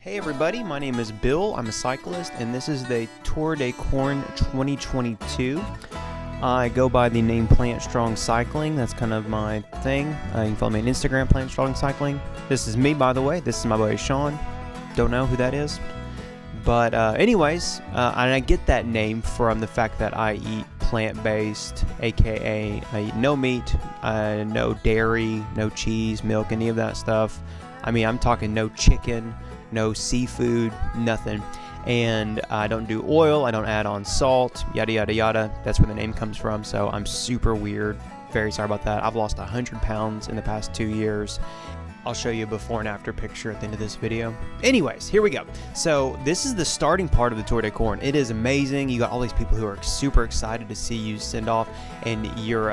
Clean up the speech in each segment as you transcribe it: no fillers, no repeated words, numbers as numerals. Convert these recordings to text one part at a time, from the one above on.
Hey everybody, my name is Bill, I'm a cyclist, and this is the Tour de Corn 2022. I go by the name Plant Strong Cycling, that's kind of my thing. You can follow me on Instagram, Plant Strong Cycling. This is me, by the way, this is my buddy Sean. Don't know who that is. But anyways, and I get that name from the fact that I eat plant-based, aka I eat no meat, no dairy, no cheese, milk, any of that stuff. I mean, I'm talking no chicken, no seafood, nothing. And I don't do oil, I don't add on salt, yada yada yada. That's where the name comes from. So I'm super weird. Very sorry about that. I've lost 100 pounds in the past 2 years. I'll show you a before and after picture at the end of this video. Anyways, here we go. So this is the starting part of the Tour de Corn. It is amazing. You got all these people who are super excited to see you send off, and you're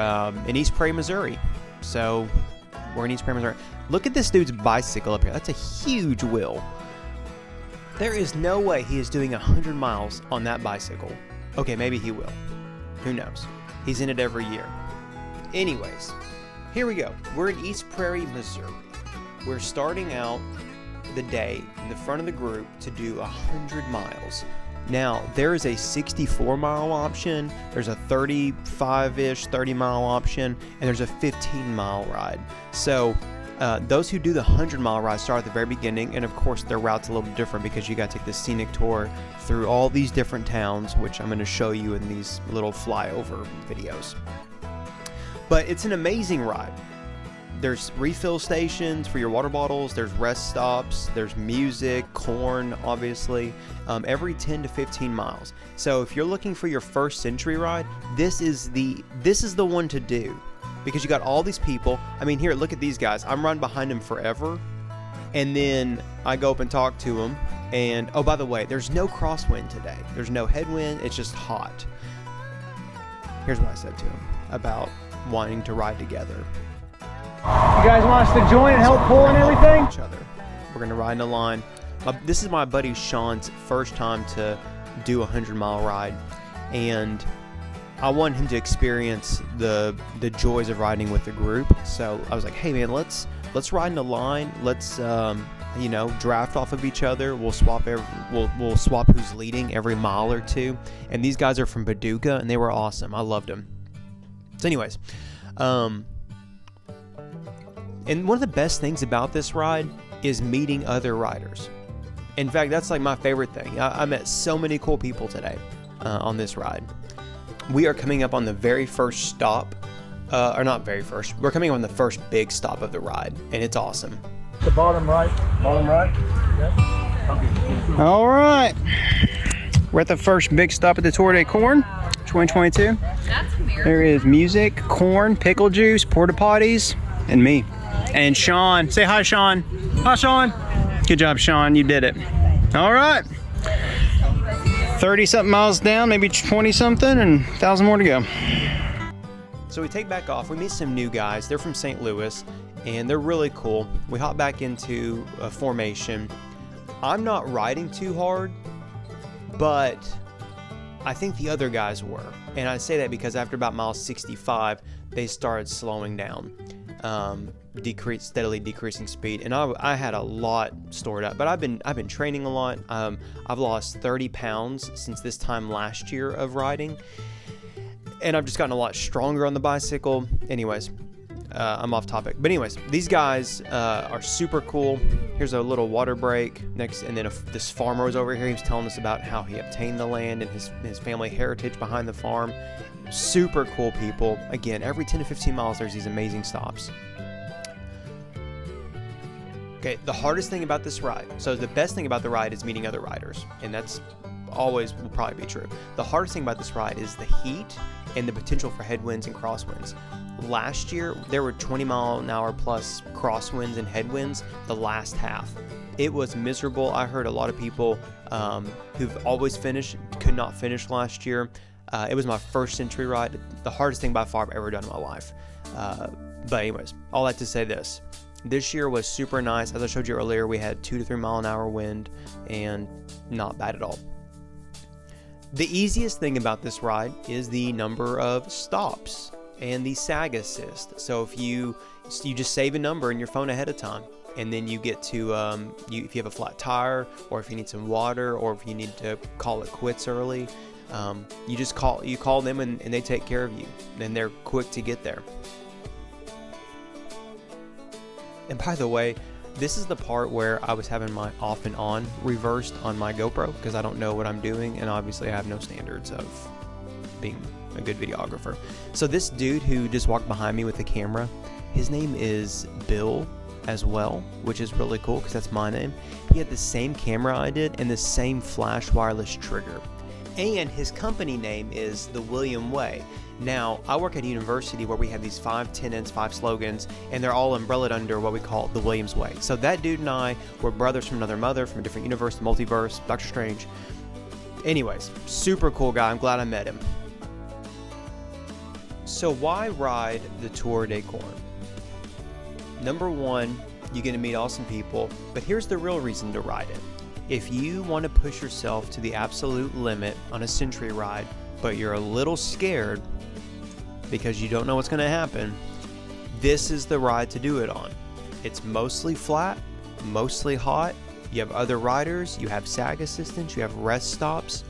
in East Prairie, Missouri. So we're in East Prairie, Missouri. Look at this dude's bicycle up here. That's a huge wheel. There is no way he is doing 100 miles on that bicycle. Okay, maybe he will. Who knows? He's in it every year. Anyways, here we go. We're in East Prairie, Missouri. We're starting out the day in the front of the group to do 100 miles. Now, there is a 64-mile option, there's a 35-ish, 30-mile option, and there's a 15-mile ride. So, those who do the 100-mile ride start at the very beginning, and of course their route's a little different because you got to take the scenic tour through all these different towns, which I'm going to show you in these little flyover videos. But it's an amazing ride. There's refill stations for your water bottles, there's rest stops, there's music, corn, obviously, every 10 to 15 miles. So if you're looking for your first century ride, this is the one to do. Because you got all these people. I mean, here, look at these guys. I'm running behind them forever. And then I go up and talk to them. And, oh, by the way, there's no crosswind today. There's no headwind. It's just hot. Here's what I said to them about wanting to ride together. You guys want us to join and help pull and everything? Each other. We're going to ride in a line. This is my buddy Sean's first time to do a 100-mile ride. And I want him to experience the joys of riding with the group. So I was like, hey man, let's ride in a line. Let's draft off of each other. We'll swap we'll swap who's leading every mile or two. And these guys are from Paducah, and they were awesome. I loved them. So anyways, and one of the best things about this ride is meeting other riders. In fact, that's like my favorite thing. I met so many cool people today on this ride. We are coming up on the very first stop, or not very first, we're coming up on the first big stop of the ride, and it's awesome. The bottom right. Bottom right? Yep. Okay. All right. We're at the first big stop at the Tour de Corn 2022. There is music, corn, pickle juice, porta potties, and me. And Sean. Say hi, Sean. Hi, Sean. Good job, Sean. You did it. All right. 30-something miles down, maybe 20-something, and 1,000 more to go. So we take back off. We meet some new guys. They're from St. Louis, and they're really cool. We hop back into a formation. I'm not riding too hard, but I think the other guys were. And I say that because after about mile 65, they started slowing down. Steadily decreasing speed, and I had a lot stored up, but I've been training a lot. I've lost 30 pounds since this time last year of riding, and I've just gotten a lot stronger on the bicycle. Anyways, I'm off topic, but anyways, these guys are super cool. Here's a little water break next, and then this farmer was over here. He was telling us about how he obtained the land and his family heritage behind the farm. Super cool people. Again, every 10 to 15 miles there's these amazing stops. Okay, the hardest thing about this ride, so the best thing about the ride is meeting other riders, and that's always will probably be true. The hardest thing about this ride is the heat and the potential for headwinds and crosswinds. Last year, there were 20-mile-an-hour plus crosswinds and headwinds the last half. It was miserable. I heard a lot of people who've always finished could not finish last year. It was my first century ride, the hardest thing by far I've ever done in my life. But anyways, all that to say this. This year was super nice. As I showed you earlier, we had 2 to 3 mile an hour wind and not bad at all. The easiest thing about this ride is the number of stops and the sag assist. So if you just save a number in your phone ahead of time, and then you get to if you have a flat tire, or if you need some water, or if you need to call it quits early, you call them and they take care of you, and they're quick to get there. And by the way, this is the part where I was having my off and on reversed on my GoPro because I don't know what I'm doing, and obviously I have no standards of being a good videographer. So this dude who just walked behind me with the camera, his name is Bill as well, which is really cool because that's my name. He had the same camera I did and the same flash wireless trigger. And his company name is The William Way. Now, I work at a university where we have these 5 tenets, 5 slogans, and they're all umbrellaed under what we call the Williams Way. So that dude and I were brothers from another mother, from a different universe, multiverse, Doctor Strange. Anyways, super cool guy. I'm glad I met him. So why ride the Tour de Corn? Number one, you're going to meet awesome people, but here's the real reason to ride it. If you want to push yourself to the absolute limit on a century ride, but you're a little scared because you don't know what's going to happen, this is the ride to do it on. It's mostly flat, mostly hot. You have other riders, you have SAG assistants, you have rest stops.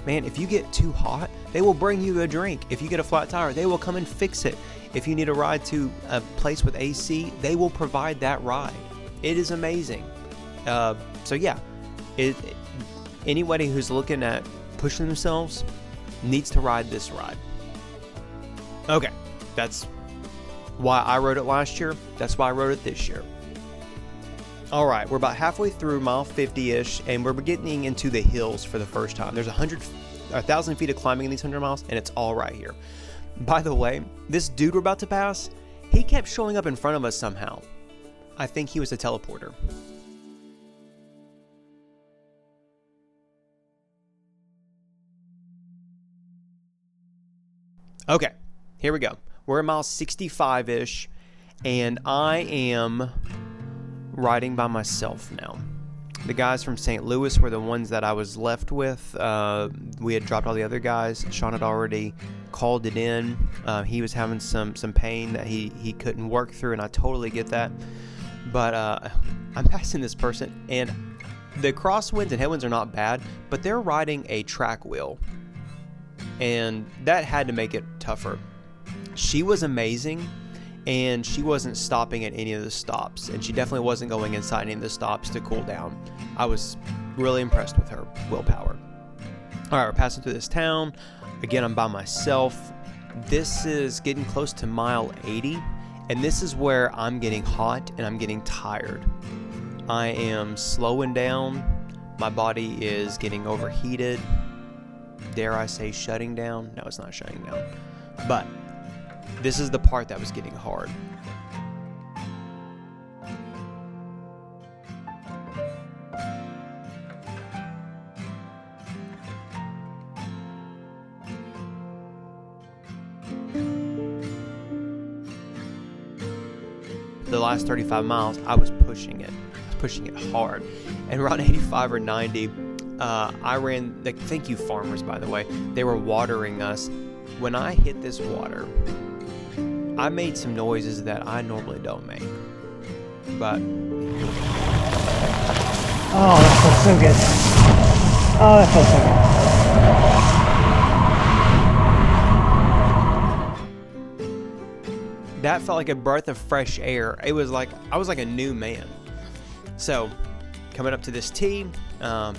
Man, if you get too hot, they will bring you a drink. If you get a flat tire, they will come and fix it. If you need a ride to a place with AC, they will provide that ride. It is amazing. So yeah, anybody who's looking at pushing themselves needs to ride this ride. Okay, that's why I rode it last year. That's why I rode it this year. All right, we're about halfway through mile 50-ish, and we're getting into the hills for the first time. There's 1,000 feet of climbing in these 100 miles, and it's all right here. By the way, this dude we're about to pass, he kept showing up in front of us somehow. I think he was a teleporter. Okay, here we go. We're at mile 65-ish, and I am riding by myself now. The guys from St. Louis were the ones that I was left with. We had dropped all the other guys. Sean had already called it in. He was having some pain that he couldn't work through, and I totally get that. But I'm passing this person, and the crosswinds and headwinds are not bad, but they're riding a track wheel, and that had to make it tougher. She was amazing, and she wasn't stopping at any of the stops, and she definitely wasn't going inside any of the stops to cool down. I was really impressed with her willpower. All right, we're passing through this town. Again, I'm by myself. This is getting close to mile 80, and this is where I'm getting hot and I'm getting tired. I am slowing down. My body is getting overheated. Dare I say shutting down? No, it's not shutting down. But this is the part that was getting hard. The last 35 miles, I was pushing it. I was pushing it hard. And around 85 or 90, I ran, thank you farmers, by the way. They were watering us. When I hit this water, I made some noises that I normally don't make. But oh, that feels so good. Oh, that feels so good. That felt like a breath of fresh air. It was like I was like a new man. So, coming up to this T,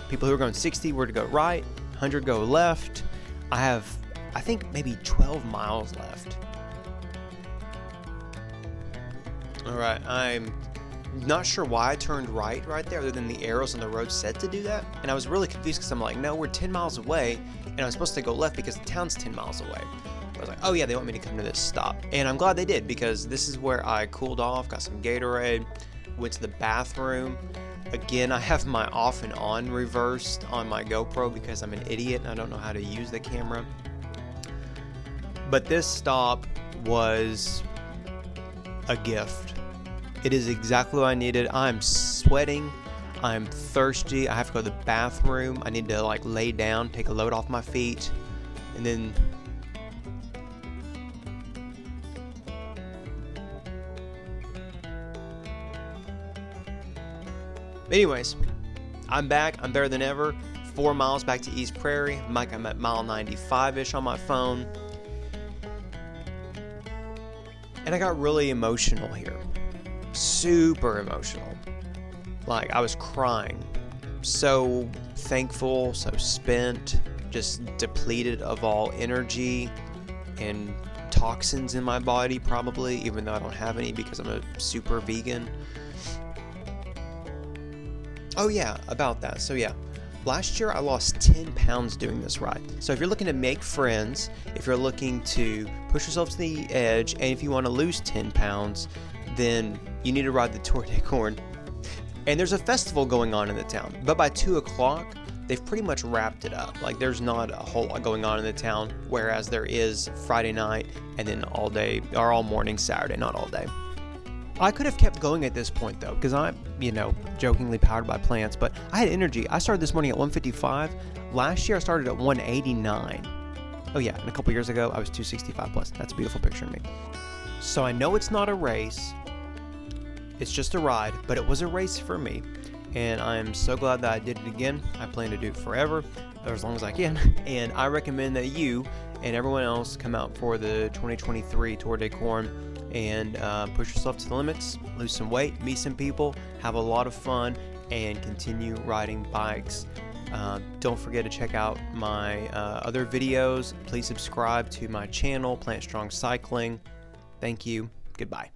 people who are going 60 were to go right, 100 go left. I have, I think, maybe 12 miles left. All right, I'm not sure why I turned right there, other than the arrows on the road said to do that. And I was really confused because I'm like, no, we're 10 miles away, and I'm supposed to go left because the town's 10 miles away. I was like, oh yeah, they want me to come to this stop. And I'm glad they did, because this is where I cooled off, got some Gatorade, went to the bathroom. Again, I have my off and on reversed on my GoPro because I'm an idiot and I don't know how to use the camera. But this stop was a gift. It is exactly what I needed. I'm sweating. I'm thirsty. I have to go to the bathroom. I need to lay down, take a load off my feet, and then Anyways, I'm back. I'm better than ever. 4 miles back to East Prairie. I'm at mile 95-ish on my phone. And I got really emotional here. Super emotional. Like, I was crying. So thankful, so spent, just depleted of all energy and toxins in my body, probably, even though I don't have any because I'm a super vegan. Oh yeah, about that. So yeah, last year I lost 10 pounds doing this ride. So if you're looking to make friends, if you're looking to push yourself to the edge, and if you want to lose 10 pounds, then you need to ride the Tour de Corn. And there's a festival going on in the town, but by 2 o'clock, they've pretty much wrapped it up. Like, there's not a whole lot going on in the town, whereas there is Friday night and then all day, or all morning Saturday, not all day. I could have kept going at this point though, because I'm, jokingly powered by plants, but I had energy. I started this morning at 155. Last year I started at 189. Oh yeah, and a couple years ago I was 265 plus. That's a beautiful picture of me. So I know it's not a race. It's just a ride, but it was a race for me. And I'm so glad that I did it again. I plan to do it forever, or as long as I can. And I recommend that you and everyone else come out for the 2023 Tour de Corn and push yourself to the limits, lose some weight, meet some people, have a lot of fun, and continue riding bikes. Don't forget to check out my other videos. Please subscribe to my channel, Plant Strong Cycling. Thank you. Goodbye.